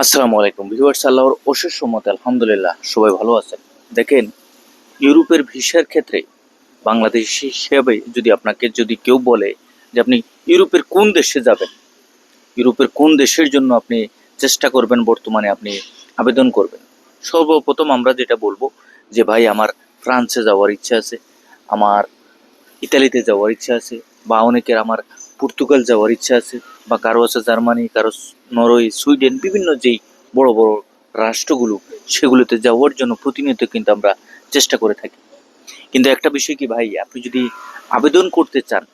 আসসালামু আলাইকুম ভিউয়ার্স, আল্লাহর অশেষ রহমতে আলহামদুলিল্লাহ সবাই ভালো আছেন। দেখেন, ইউরোপের ভিসার ক্ষেত্রে বাংলাদেশ হিসেবে যদি কেউ বলে যে আপনি ইউরোপের কোন দেশে যাবেন, ইউরোপের কোন দেশের জন্য আপনি চেষ্টা করবেন, বর্তমানে আপনি আবেদন করবেন, সর্বপ্রথম আমরা যেটা বলবো যে ভাই আমার ফ্রান্সে যাওয়ার ইচ্ছা আছে, আমার ইতালিতে যাওয়ার ইচ্ছা আছে, বা অনেকের আমার পর্তুগাল যাওয়ার ইচ্ছা আছে, বা কারো আছে জার্মানি, কারো নরওয়ে, সুইডেন, বিভিন্ন যেই বড় বড় রাষ্ট্রগুলো, সেগুলোতে যাওয়ার জন্য প্রতিনিয়ত কিন্তু আমরা চেষ্টা করে থাকি। কিন্তু একটা বিষয় কি ভাই, আপনি যদি আবেদন করতে চান,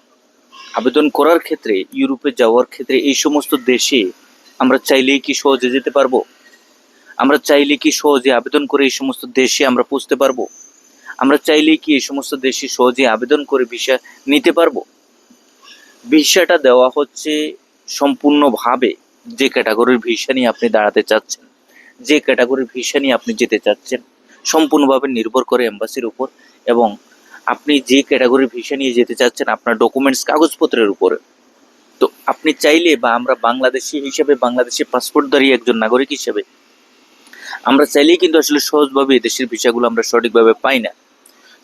আবেদন করার ক্ষেত্রে ইউরোপে যাওয়ার ক্ষেত্রে এই সমস্ত দেশে আমরা চাইলেই কি সহজে যেতে পারবো? আমরা চাইলে কি সহজে আবেদন করে এই সমস্ত দেশে আমরা পৌঁছতে পারবো? আমরা চাইলেই কি এই সমস্ত দেশে সহজে আবেদন করে ভিসা নিতে পারবো? ভিসাটা দেওয়া হচ্ছে সম্পূর্ণভাবে যে ক্যাটাগরির ভিসা নিয়ে আপনি দাঁড়াতে চাচ্ছেন, যে ক্যাটাগরির ভিসা নিয়ে আপনি যেতে চাচ্ছেন, সম্পূর্ণভাবে নির্ভর করে এম্বাসির উপর, এবং আপনি যে ক্যাটাগরির ভিসা নিয়ে যেতে চাচ্ছেন আপনার ডকুমেন্টস কাগজপত্রের উপরে। তো আপনি চাইলে, বা আমরা বাংলাদেশি হিসেবে, বাংলাদেশি পাসপোর্টধারী একজন নাগরিক হিসেবে আমরা চাইলেই কিন্তু আসলে সহজভাবে দেশের ভিসাগুলো আমরা সঠিকভাবে পাই না।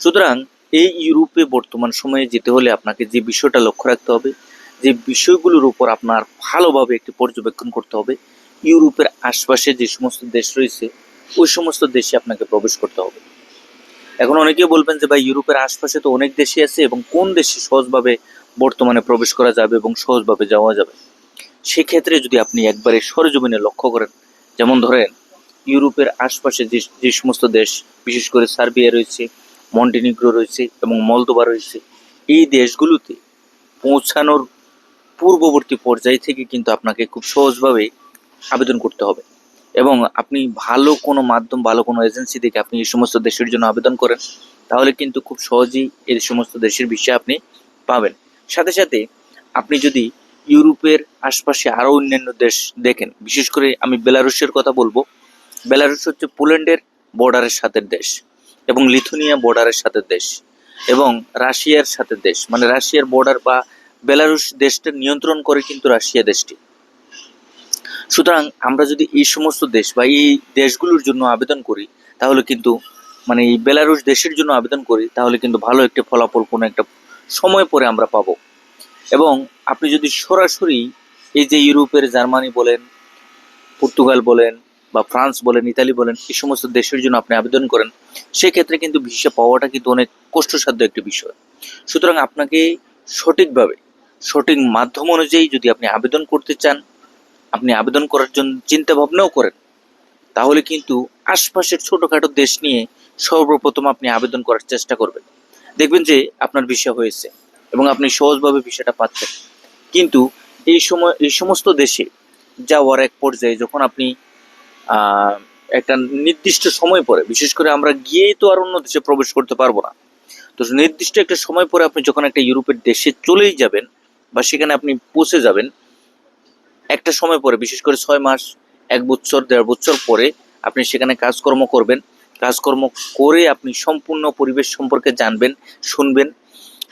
সুতরাং এই ইউরোপে বর্তমান সময়ে যেতে হলে আপনাকে যে বিষয়টা লক্ষ্য রাখতে হবে, যে বিষয়গুলোর উপর আপনার ভালোভাবে একটি পর্যবেক্ষণ করতে হবে, ইউরোপের আশপাশে যে সমস্ত দেশ রয়েছে ওই সমস্ত দেশে আপনাকে প্রবেশ করতে হবে। এখন অনেকেই বলবেন যে ভাই ইউরোপের আশপাশে তো অনেক দেশই আছে, এবং কোন দেশে সহজভাবে বর্তমানে প্রবেশ করা যাবে এবং সহজভাবে যাওয়া যাবে? সেক্ষেত্রে যদি আপনি একবারে সরেজমিনে লক্ষ্য করেন, যেমন ধরেন ইউরোপের আশপাশে যে যে সমস্ত দেশ, বিশেষ করে সার্বিয়া রয়েছে, মন্টিনিগ্রো রয়েছে এবং মলদোভা রয়েছে, এই দেশগুলোতে পৌঁছানোর পূর্ববর্তী পর্যায় থেকে কিন্তু আপনাকে খুব সহজভাবে আবেদন করতে হবে, এবং আপনি ভালো কোনো মাধ্যম, ভালো কোনো এজেন্সি থেকে আপনি এই সমস্ত দেশের জন্য আবেদন করেন, তাহলে কিন্তু খুব সহজেই এই সমস্ত দেশের ভিসা আপনি পাবেন। সাথে সাথে আপনি যদি ইউরোপের আশপাশে আরও অন্যান্য দেশ দেখেন, বিশেষ করে আমি বেলারুশের কথা বলবো। বেলারুশ হচ্ছে পোল্যান্ডের বর্ডারের সাথে দেশ, এবং লিথুনিয়া বর্ডারের সাথে দেশ, এবং রাশিয়ার সাথে দেশ, মানে রাশিয়ার বর্ডার বা বেলারুশ দেশটা নিয়ন্ত্রণ করে কিন্তু রাশিয়া দেশটি। সুতরাং আমরা যদি এই সমস্ত দেশ বা এই দেশগুলোর জন্য আবেদন করি, তাহলে কিন্তু, মানে এই বেলারুশ দেশের জন্য আবেদন করি, তাহলে কিন্তু ভালো একটি ফলাফল কোনো একটা সময় পরে আমরা পাবো। এবং আপনি যদি সরাসরি এই যে ইউরোপের জার্মানি বলেন, পর্তুগাল বলেন, বা ফ্রান্স বলেন, ইতালি বলেন, এই সমস্ত দেশের জন্য আপনি আবেদন করেন, সেক্ষেত্রে কিন্তু ভিসা পাওয়াটা কিন্তু অনেক কষ্টসাধ্য একটি বিষয়। সুতরাং আপনাকে সঠিকভাবে, সঠিক মাধ্যম অনুযায়ী যদি আপনি আবেদন করতে চান, আপনি আবেদন করার জন্য চিন্তা ভাবনাও করেন, তাহলে কিন্তু আশপাশের ছোটখাটো দেশ নিয়ে সর্বপ্রথম আপনি আবেদন করার চেষ্টা করবেন। দেখবেন যে আপনার ভিসা হয়েছে এবং আপনি সহজভাবে ভিসাটা পাচ্ছেন। কিন্তু এই সমস্ত দেশে যাওয়ার এক পর্যায়ে যখন আপনি একটা নির্দিষ্ট সময় পরে, বিশেষ করে আমরা গিয়ে তো আর অন্য দেশে প্রবেশ করতে পারবো না, তো নির্দিষ্ট একটা সময় পরে আপনি যখন একটা ইউরোপের দেশে চলেই যাবেন, বা সেখানে আপনি পৌঁছে যাবেন, একটা সময় পরে, বিশেষ করে 6 মাস, 1 বছর, 1.5 বছর পরে আপনি সেখানে কাজকর্ম করবেন। কাজকর্ম করে আপনি সম্পূর্ণ পরিবেশ সম্পর্কে জানবেন, শুনবেন,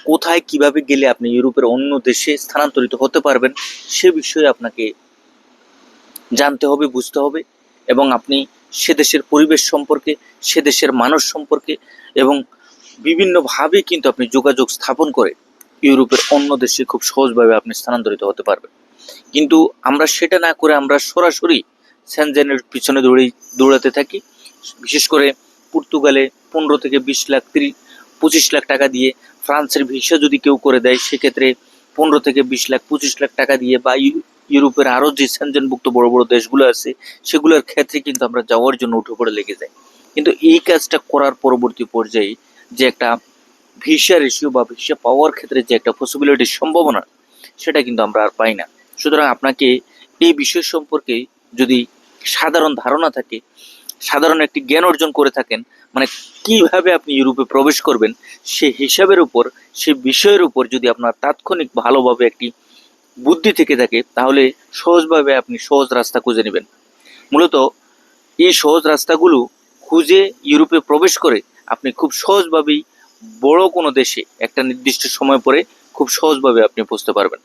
কোথায় কিভাবে গেলে আপনি ইউরোপের অন্য দেশে স্থানান্তরিত হতে পারবেন সে বিষয়ে আপনাকে জানতে হবে, বুঝতে হবে, এবং আপনি সে দেশের পরিবেশ সম্পর্কে, সে দেশের মানুষ সম্পর্কে, এবং বিভিন্নভাবে কিন্তু আপনি যোগাযোগ স্থাপন করে ইউরোপের অন্য দেশে খুব সহজভাবে আপনি স্থানান্তরিত হতে পারবেন। কিন্তু আমরা সেটা না করে আমরা সরাসরি সেনজেনের পিছনে দৌড়াতে থাকি। বিশেষ করে পর্তুগালে 15 থেকে 20 লাখ, 25 লাখ টাকা দিয়ে ফ্রান্সের ভিসা যদি কেউ করে দেয়, সেক্ষেত্রে 15 থেকে 20 লাখ, 25 লাখ টাকা দিয়ে, বা ইউরোপের আরও যে সেনজেনভুক্ত বড় বড় দেশগুলো আছে সেগুলোর ক্ষেত্রে কিন্তু আমরা যাওয়ার জন্য উঠে পড়ে লেগে যাই। কিন্তু এই কাজটা করার পরবর্তী পর্যায়ে যে একটা ভিসা রেশিও বা ভিসা পাওয়ার ক্ষেত্রে যে একটা পসিবিলিটির সম্ভাবনা, সেটা কিন্তু আমরা আর পাই না। সুতরাং আপনাকে এই বিষয় সম্পর্কে যদি সাধারণ ধারণা থাকে, সাধারণ একটি জ্ঞান অর্জন করে থাকেন, মানে কিভাবে আপনি ইউরোপে প্রবেশ করবেন, সে হিসাবের উপর, সে বিষয়ের উপর যদি আপনার তাৎক্ষণিক ভালোভাবে একটি বুদ্ধি থেকে থাকে, তাহলে সহজভাবে আপনি সহজ রাস্তা খুঁজে নেবেন। মূলত এই সহজ রাস্তাগুলো খুঁজে ইউরোপে প্রবেশ করে আপনি খুব সহজভাবেই বড় কোনো দেশে একটা নির্দিষ্ট সময় পরে খুব সহজভাবে আপনি পৌঁছতে পারবেন।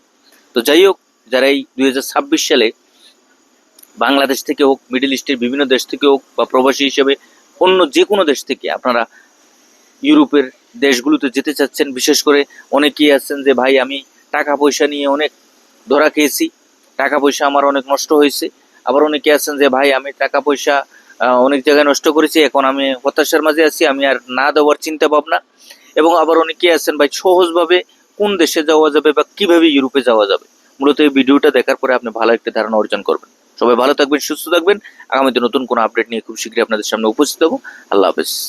তো যাই হোক, যারা এই 2026 সালে বাংলাদেশ থেকে হোক, মিডল ইস্টের বিভিন্ন দেশ থেকে হোক, বা প্রবাসী হিসেবে অন্য যে কোনো দেশ থেকে আপনারা ইউরোপের দেশগুলোতে যেতে চাচ্ছেন, বিশেষ করে অনেকেই আছেন যে ভাই আমি টাকা পয়সা নিয়ে অনেক ধরা খেয়েছি, টাকা পয়সা আমার অনেক নষ্ট হয়েছে। আবার অনেকে আছেন যে ভাই আমি টাকা পয়সা অনেক জায়গায় নষ্ট করেছি, এখন আমি হতাশার মাঝে আছি, আমি আর না দেওয়ার চিন্তা ভাবনা। এবং আবার অনেকেই আছেন ভাই সহজভাবে কোন দেশে যাওয়া যাবে বা কিভাবে ইউরোপে যাওয়া যাবে। মূলত এই ভিডিওটা দেখার পরে আপনি ভালো একটা ধারণা অর্জন করবেন। সবাই ভালো থাকবেন, সুস্থ থাকবেন। আগামীতে নতুন কোনো আপডেট নিয়ে খুব শীঘ্রই আপনাদের সামনে উপস্থিত হবো। আল্লাহ হাফেজ।